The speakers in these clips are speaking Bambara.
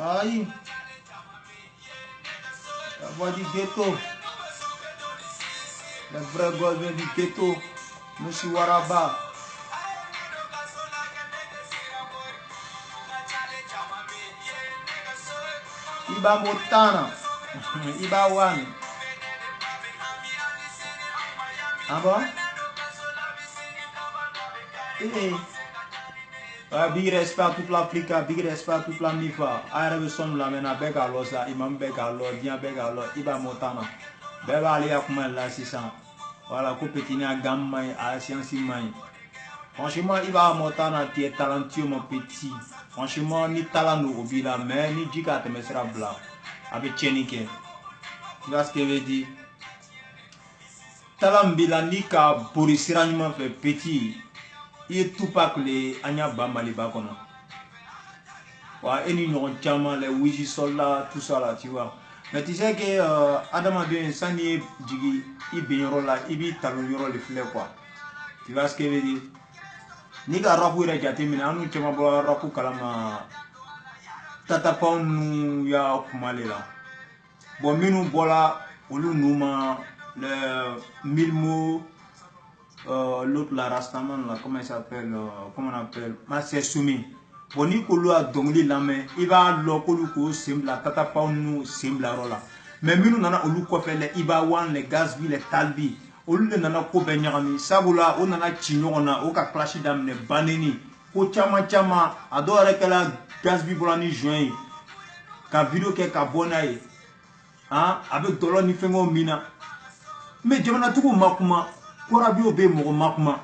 Aïe. La voix du ghetto. Le vrai gardien du ghetto. Monsieur Waraba. Iba Motana. Iba One. Ah bon? Big respect à toute l'Afrique, big respect à toute la MIFA. Arabe som la mena bega losa, imam bega lo, dia bega lo, Iba Motana. Beba ali akuma la 600. Voilà, ko petit na gamma à science mai. Franchement, Iba Motana tu es talentueux mon petit. Franchement, ni talent no obila mais ni jika te mesra bla. Avec Chenike. Tu vois ce que je veux dire? Talent bilani ka borisiranyuma fait petit. Il est tout pas que les Agnaba Maliba qu'on a. Ouais, et nous avons les Ouiji soldats, tout ça là, tu vois. Mais tu sais que Adam a bien sani digi, il bien là, il vit talon le fleur quoi. Tu vois ce que je veux dire? Ni ka rapu ira jate mina, anu chama bola rapu kalama tatapon nu ya kumale là. Bon, minu bola, olu numa le 1000 mots. L'autre la Rastaman là, comment il s'appelle, comment on appelle, Master Soumi. Bon, ni kolo a dongli la mais il va l'okolu ko sembla tata pa nous sembla rola. Mais minu nana olu ko fait les Iba One, les Gazbi, les Talbi. Olu le nana ko benyami sabula o nana chinyo na o ka clash dam ne baneni. Ko chama chama adore que la Gazbi bolani joint. Ka vidéo ke ka bonaye. Hein, avec dollar ni fengo mina. Mais jamana tuko makuma Korabio be mo makuma.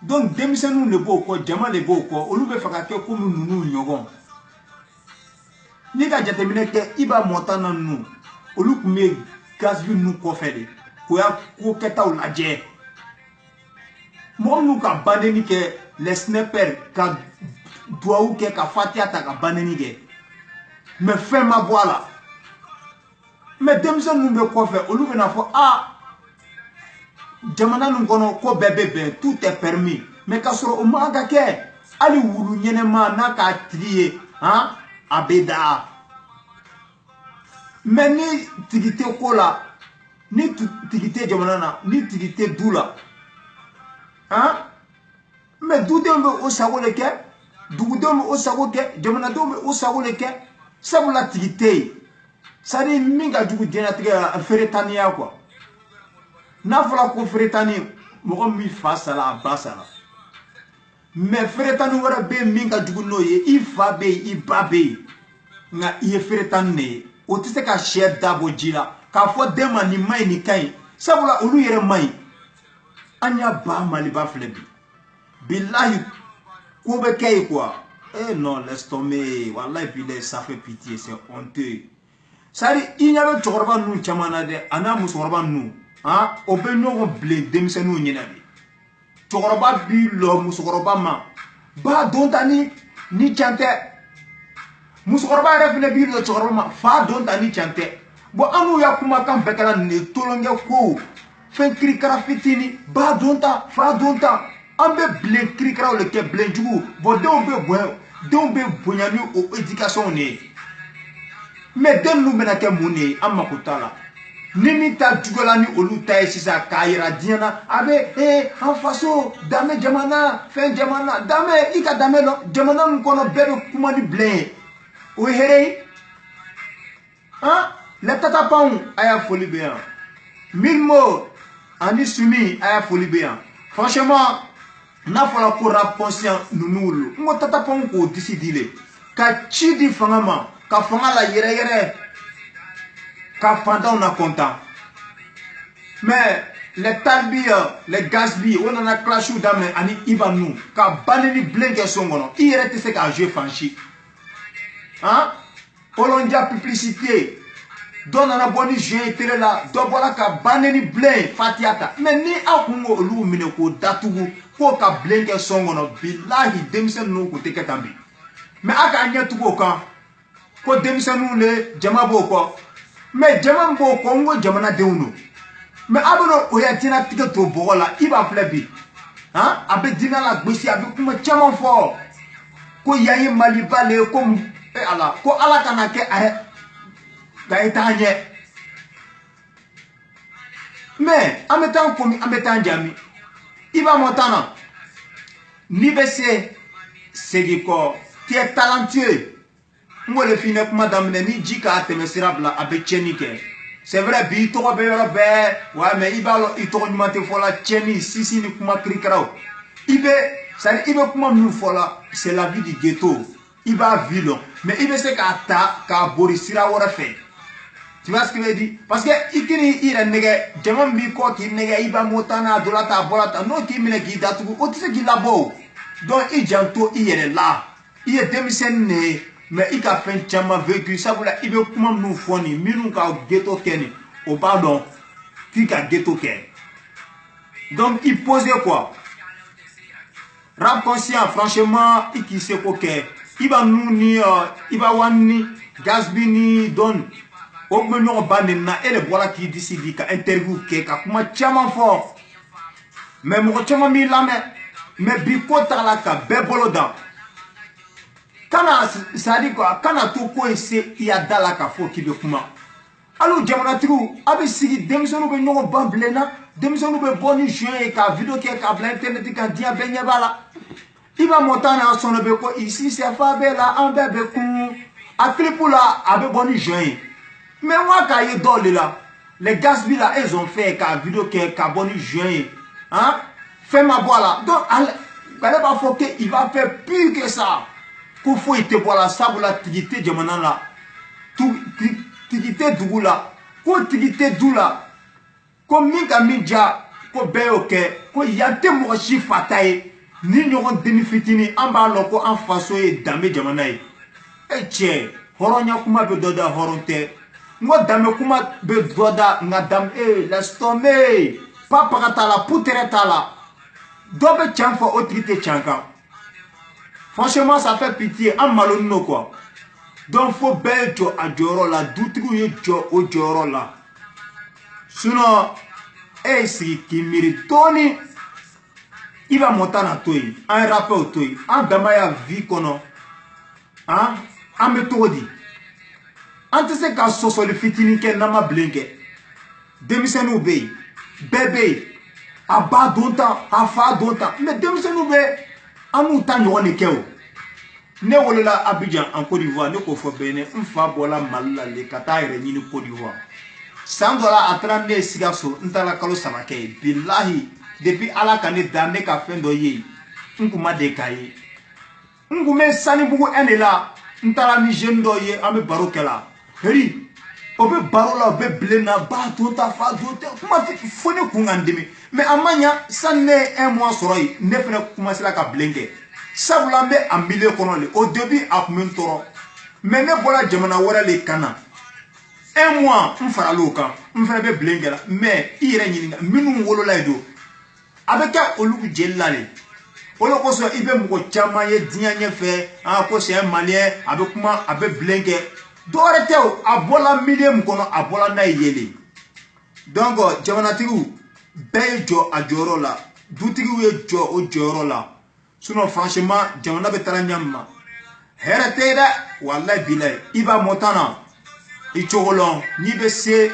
Donc demisenu le boko, jama le boko, olu be faka ke ko nunu nyogon. Ni ka jatemine ke Iba Motana nu. Olu kume Gazbi nu ko fede. Ko ya ko keta o laje. Mo nu ka baneni ke les sniper ka doaou ke ka fatia ta ka baneni ke. Mais fait ma voilà. Mais demisenu be ko fe, olu be na fo ah jamana nungono ko bebe tout est permis mais kasoro o maga ke ali wulu nyenema na ka trier hein abeda mais ni tigité ko la ni tigité jamana na ni tigité doula hein mais doudembe o sagole ke dugudembe o sagole ke jamana dombe o sagole ke sabula tigité ça dit minga dugu dena tiga feretania quoi. N'a pas ko fretani mo mi fa sala basala mais fretani wara be minga juguno ye I fa be I babe nga I fretani o tise ka share dabo jila ka fo dema ni mai ni kai sabula olu yere mai anya ba mali ba flebi billahi ko be kay quoi eh non laisse tomber wallahi bilay ça fait pitié c'est honteux sari I nyabe chorba nu chamana de ana musorba nu ah, au benyo blé demisenu nyinabi. Chokoroba bi lo musokoroba ma. Ba dontani ni chante. Musokoroba refine bi lo chokoroba ma. Fa dontani chante. Bo anu ya kuma kan bekala ne tolonge ko. Fen krikara fitini. Ba donta, fa donta. Ambe blé krikara le ke blé jugu. Bo de be bonyani o éducation ne. Mais den lu menake mune amakutala. Nimi ta jugolani olu taye sisa kaira diana abe en faso dame jamana fen jamana dame ika dame lo jamana nkono bebe kumani blé o herei hein le tata paun aya folie bien 1000 mots ani sumi aya folie bien franchement na fola ko rap conscient nunulu ngo tata paun ko décider ka chidi fangama ka fangala yere ka pendant on a content. Mais les Talbi, les Gazbi, on en a clashé dans mes ani Ibanou, ka baneni blingue songono, il reste ce qu'a joué franchi. Hein? Olondia publicité, donne en abonné jeu télé là, do voilà ka baneni blingue fatiata. Mais ni a kungo lu mine ko datugu, ko ka blingue songono, billahi demisen no ko teke tambi. Mais aka anya tugo kan, ko demisen no le jamabo ko. Mais jaman bo kongo jamana deuno. Mais abono oyatina tika to bola iba flebi. Hein? Abe dina la gbisi abe kuma chaman fo. Ko yayi malibale ko e ala ko ala kana ke ga etanye mais en mettant comme en mettant jami iba montana ni bese segiko tu es talentueux moi le fine kuma damne ni jika temesirabla abe chenike c'est vrai bi to be yoro be wa mais ibalo ito nyumate fola cheni sisi ni kuma krikrao ibe ça ibe kuma nu fola c'est la vie du ghetto iba vilo mais ibe se ka ta ka borisira wora fait. Tu vois ce que je veux dire? Parce que ikini ira nege jamam bi ko ki nege iba motana dolata bolata no ki mine ki datu o tise ki labo donc i janto i yere là i est demisen ne mais i ka fen chama vécu ça voula ibe kuma nu foni minu ka ghetto keni au pardon ki ka ghetto ken donc il posait quoi rap conscient franchement i ki se ko ke iba nu ni iba wani gasbini don o me no banena ele bola ki décide ka interview ke ka kuma chama fort mais mo chama mi la mais bi ko tala ka be boloda kana sadi ko kana to ko ese ya dala ka fo ki be kuma alu jamana tiru abi sigi demsonu be no bamblena demsonu be boni juin ka video ke ka bla internet ka dia be nyabala iba motana sono be ko ici c'est fa be la en be ku aklipula abe boni juin. Mais moi, quand il dort là, les Gatsby là, ils ont fait une vidéo qui est carbone juin. Hein? Fais ma voix là. Donc, il va faire plus que ça. Qu'il faut te voir là, ça pour la tigité de maintenant là. Tigité d'où là. Quoi tigité d'où là. Comme Minka Minja, comme Béoke, comme Yate Morachi Fataye, ni n'auront demi-fitini, en bas loko en façon et damé de manaï. Eh tiens, Horonya Kuma Bedoda Horonte. Moi dame kuma be doda ngadam laisse tomber papa katala poutere tala dobe chanfa autorité chanka franchement ça fait pitié en malonno quoi donc faut beljo a joro la dutigu ye jo o joro la sinon si qui miritoni iba montana toy un rappel toy en damaya vie kono hein en méthode ante se ka soso le fitini ke nama blinke demisenu be bébé aba donta afa donta mais demisenu be anu tan woni kew ne wolola Abidjan en Côte d'Ivoire ne ko fo bene mfa bola malla le kata ire ni Côte d'Ivoire sandola atrande sigaso ntala kalo samake billahi depuis ala kane dame ka fendo ye nguma de kaye ngume sani bugu enela ntala ni jendo ye ame barokela heri obe barola obe blena ba tota fa tota kuma fone kungandimi mais amanya sanne un mois soroi ne fene commencer la ka blenge sabulambe ambile kono le au début a mentoro mais ne bola jamana wara le kana un mois on fera loka on fera be blenge la mais ire nyinga minu wolola edo abeka olugu jellale olo ko so ibe mko chama ye dianye fe ko c'est un malien abe kuma abe blenge dorete abola million kono abola na yele donc jamanatiru bejo ajoro la dutigu ye jo o joro la sinon franchement jamana be taranyamma herete da wallahi bilay iba motana ichogolon ni be se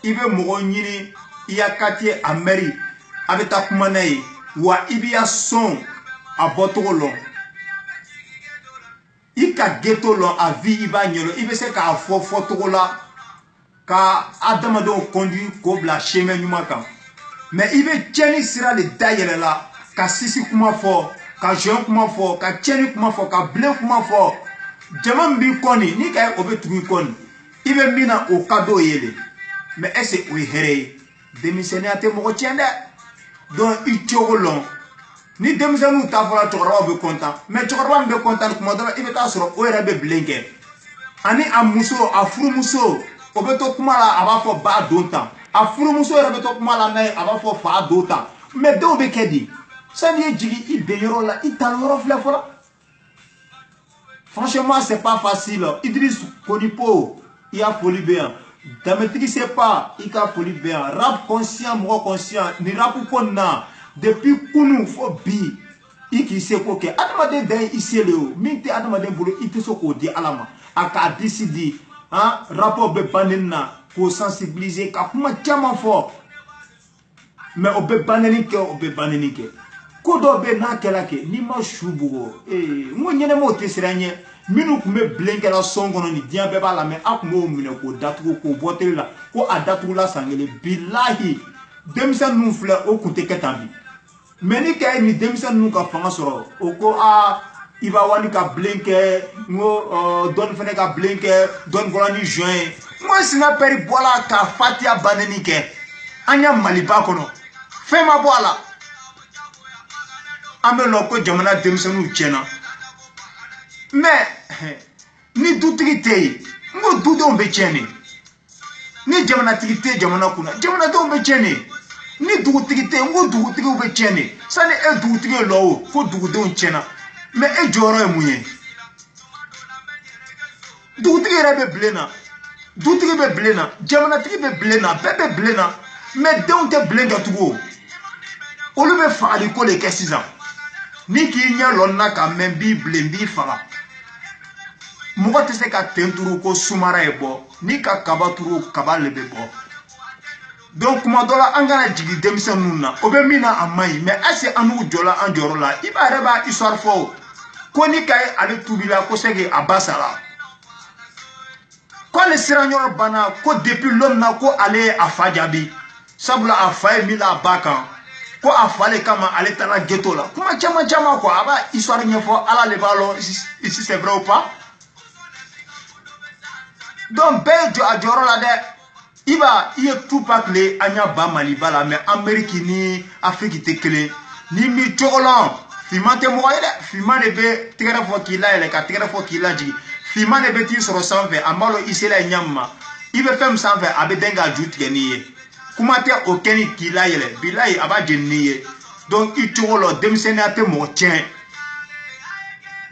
ibe mogo nyini iya katie ameri abeta kumanai wa ibia son abotogolon ika ghetto lo a vie iba nyolo ibe se ka fo togola ka adamado conduit ko bla chemin nyuma kan mais ibe cheni sira le dayele la ka sisi kuma fo ka jean kuma fo ka cheni kuma fo ka blé kuma fo jamam bi koni ni ka obe tugi koni ibe mina o kado yele mais est-ce o here démissionner ate mo tiende donc ichogolon ni demzanu ta fola chokoro be content mais chokoro be content kuma do ibe ta soro o era be blinke ani amuso afuru muso obeto kuma la aba fo ba donta afuru muso era beto kuma la nay aba fo fa donta mais do be kedi ça vient jigi ibe yoro la italoro fle fola franchement c'est pas facile Idriss Konipo il a folie bien Dametri c'est pas il a folie bien rap conscient moi conscient ni rap konna depuis kunu fo bi Iki se ko ke adamaden dan ise le o min te adamaden bolo ite so ko di alama aka décider hein rapport be banena ko sensibiliser ka kuma chama fo mais o be baneni ke ko do be na kela ke ni ma shubugo ngo nyene mo te siranye minu kume blenke la songono ni dia be bala me akumo mine ko datugo ko botere la ko adatugo la sangele billahi demisa nu fle o kunte ketambi meni kay ni demisa nu ka fanga soro o ko a iba wani ka blenke ngo don fene ka blenke don golani juin mo sina peri bola ka fatia baneni ke anya maliba kono fema bola ambe loko jamana demisa nu chena mais ni dutigi te ngo dudo be chene ni jamana tigite jamana kuna jamana do be chene ni dugutigi te ngo dugutigi be chene sani e dugutigi lo ko dugudo chena mais e joro e muye dugutigi rebe blena dugutigi be blena jamana tigi be blena bebe blena mais don te blenga tugo olu be faali ko le kesiza ni ki nya lonna ka membi blendi fala mugo te se ka tenturu ko sumara e bo ni ka kabaturu kabale be bo donc kuma dola angana jigi demisa nunna obe mina amai mais ase anu jola anjorola iba reba histoire fo ko ni kay ale tubila ko sege abasala ko le siranyor bana ko depuis l'homme na ko ale afajabi sabula afay mila baka ko afale kama ale tala ghetto la kuma chama ko aba histoire nyefo ala le balo ici c'est vrai ou pas. Donc bejo ajoro la de iba iye tupak le anya ba maliba la mais Amérique ni Afrique te kele ni mi chokolon fimante mo ide fimane be tigara fo kila ele ka tigara fo kila ji fimane be ti soro sanve amalo isela nyamma ibe fem sanve abe denga juti niye kuma te okeni kila ele bilai aba jenniye donc i chokolo demsene ate mo tien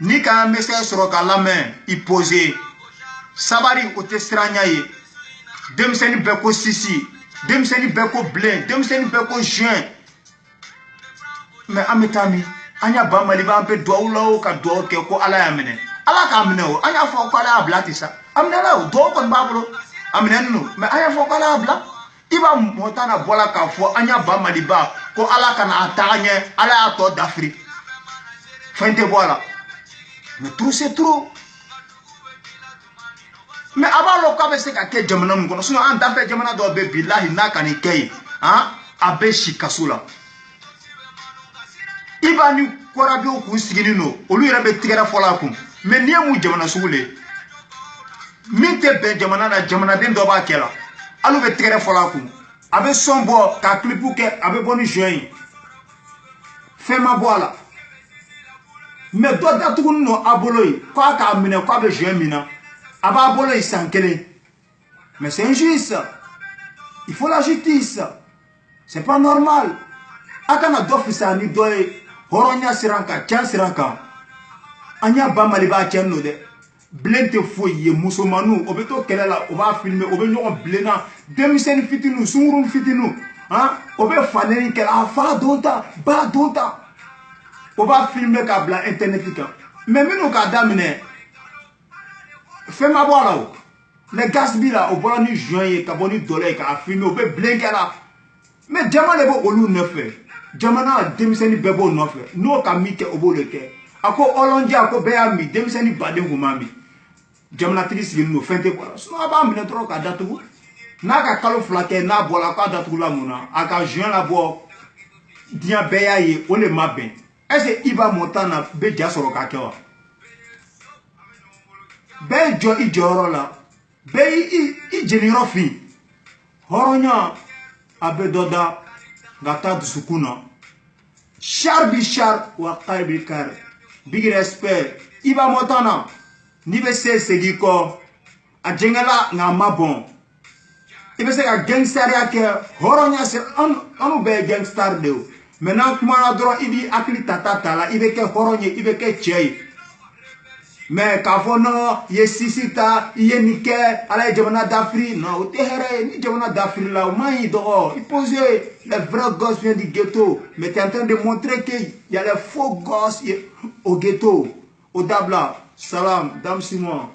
ni ka message soro ka la main i poser sabari o te stranya ye demseni beko sisi demseni beko blin demseni beko juin mais ametami anya ba maliba ampe doawlo ka do ke ko ala yamene ala ka amene o anya fo ko ala blati sa amene la do kon bablo amene no mais anya fo ko ala bla iba motana bola ka fo anya ba maliba ko ala kana atanye ala to d'Afrique fente voilà mais trop c'est trop. Mais avant le cas c'est que jamana nous sinon en dafe jamana do be billahi na kan kay hein abe shikasula ibani korabi o ku sigini no olu yere be tigara fola kun mais ni mu jamana sugule mi te be jamana na jamana den do ba kela alu be tigara fola kun abe sombo ka clipu ke abe boni juin fema boala mais do datugun no aboloyi ko aka mine ko abe juin mina aba bolo isankele mais c'est injuste, il faut la justice, c'est pas normal akana dofisa ni doye horonya siranka chan siranka anya ba maliba chenno de blente foye musomanu obeto kelela oba filmer obe nyon blena demisen fitinu sungurun fitinu hein obe faneni kela fa donta ba donta oba filmer ka bla internet ka mais mino ka damine fais-moi voir là-haut. Les gasbi là, au bout ni juin, kaboni dollar, ka filmé, au be blinker là. Mais diamant les beaux olu ne fait. Diamant na demiseni bebo ne fait. No ka mi ke obo le ke. Ako olonji ako be ami demiseni bade ngumami. Diamant tris yi no fente quoi. Sinon aba mi ne trop ka datu. Na ka kalo flake na bola ka datu la muna. Aka juin la bo dia beya yi o le maben. Est-ce iba montana be dia soro ka kewa. Be jo I joro la be I jeniro fi horonya abe doda gata dusukuna char bi char wa qalbi kar big respect iba motana ni be se segi ko a jengala nga mabon ibe se ka gangster ya ke horonya se anu be gangster de maintenant kuma na dro ibi akli tata tala ibe ke horonye ibe ke chei Mais k'a fɔ non, il est Sisi ta, il est Niké, ala jamana d'Afrique. Non, au terre, ni jamana d'Afrique là, au moins il dort. Il posait, les vrais gosses viennent du ghetto. Mais tu es en train de montrer qu'il y a les faux gosses au ghetto. Au Dabla, salam, Dame Simon.